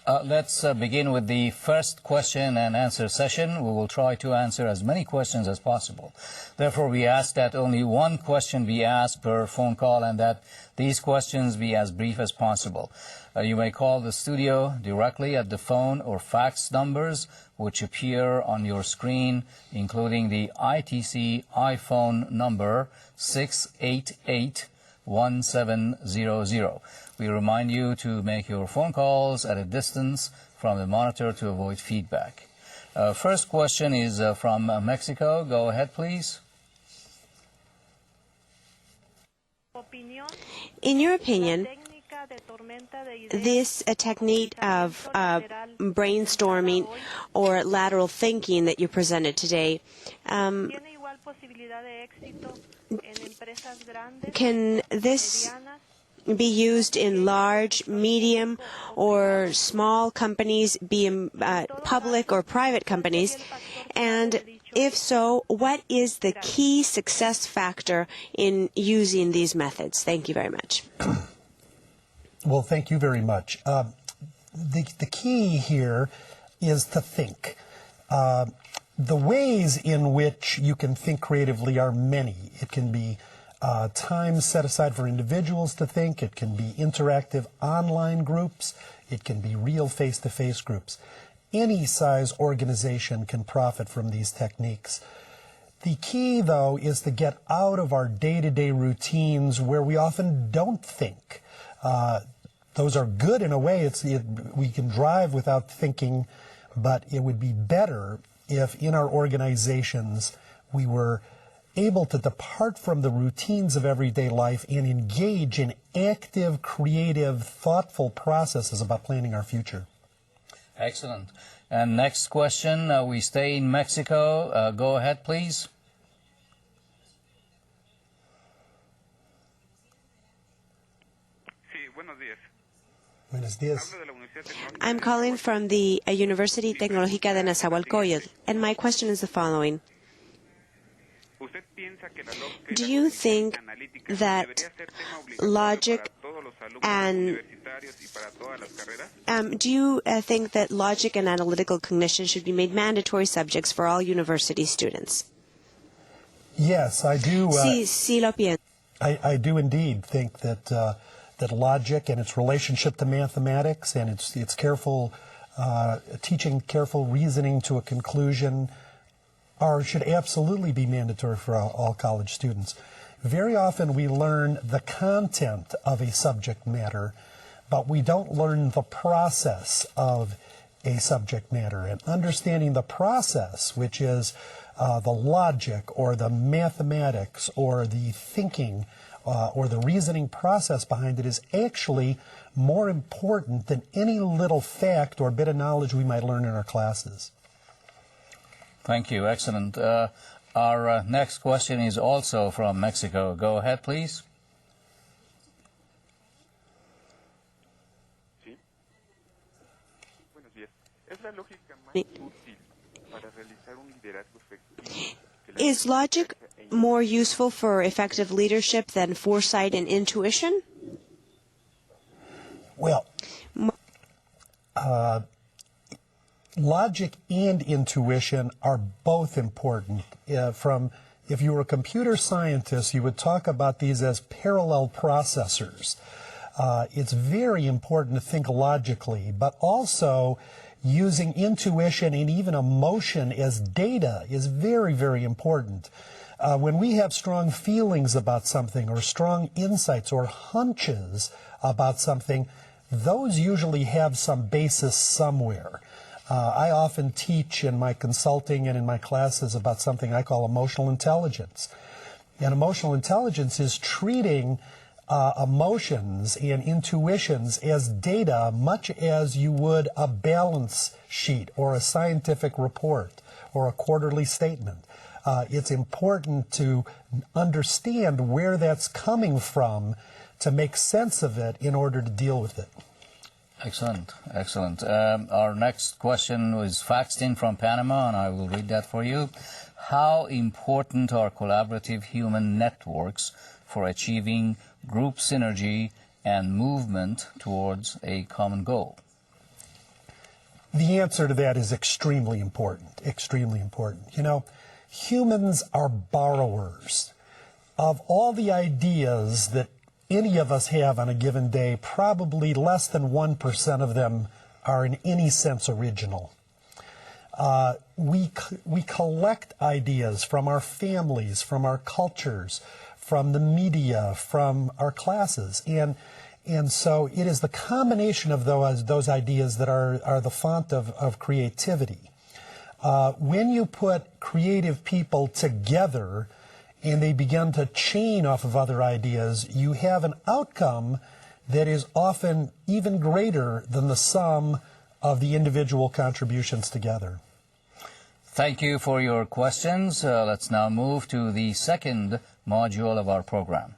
Let's begin with the first question and answer session. We will try to answer as many questions as possible. Therefore, we ask that only one question be asked per phone call and that these questions be as brief as possible. You may call the studio directly at the phone or fax numbers which appear on your screen, including the ITC iPhone number 688-1700. We remind you to make your phone calls at a distance from the monitor to avoid feedback. First question is from Mexico. Go ahead, please. In your opinion, this technique of brainstorming or lateral thinking that you presented today, can this be used in large, medium, or small companies, be in public or private companies? And if so, what is the key success factor in using these methods? Thank you very much. Well, thank you very much. The key here is to think. The ways in which you can think creatively are many. It can be time set aside for individuals to think. It can be interactive online groups. It can be real face-to-face groups. Any size organization can profit from these techniques. The key, though, is to get out of our day-to-day routines where we often don't think. Those are good in a way. We can drive without thinking, but it would be better if in our organizations we were able to depart from the routines of everyday life and engage in active, creative, thoughtful processes about planning our future. Excellent. And next question, we stay in Mexico. Go ahead, please. Buenos días. I'm calling from the University Tecnológica de Nezahualcóyotl, and my question is the following. Do you think that logic and analytical cognition should be made mandatory subjects for all university students? Yes, I do. Sí lo pienso. I do indeed think that that logic and its relationship to mathematics and its careful teaching careful reasoning to a conclusion should absolutely be mandatory for all college students. Very often we learn the content of a subject matter, but we don't learn the process of a subject matter. And understanding the process, which is the logic or the mathematics or the thinking or the reasoning process behind it, is actually more important than any little fact or bit of knowledge we might learn in our classes. Thank you. Excellent. Our next question is also from Mexico. Go ahead, please. Is logic more useful for effective leadership than foresight and intuition? Well, logic and intuition are both important. If you were a computer scientist, you would talk about these as parallel processors. It's very important to think logically, but also using intuition and even emotion as data is very, very important. When we have strong feelings about something or strong insights or hunches about something, those usually have some basis somewhere. I often teach in my consulting and in my classes about something I call emotional intelligence. And emotional intelligence is treating emotions and intuitions as data, much as you would a balance sheet or a scientific report or a quarterly statement. It's important to understand where that's coming from to make sense of it in order to deal with it. Excellent, excellent. Our next question was faxed in from Panama, and I will read that for you. How important are collaborative human networks for achieving group synergy and movement towards a common goal? The answer to that is extremely important, extremely important. You know, humans are borrowers. Of all the ideas that any of us have on a given day, probably less than 1% of them are in any sense original. We collect ideas from our families, from our cultures, from the media, from our classes, and so it is the combination of those ideas that are the font of creativity. When you put creative people together and they begin to chain off of other ideas, you have an outcome that is often even greater than the sum of the individual contributions together. Thank you for your questions. Let's now move to the second module of our program.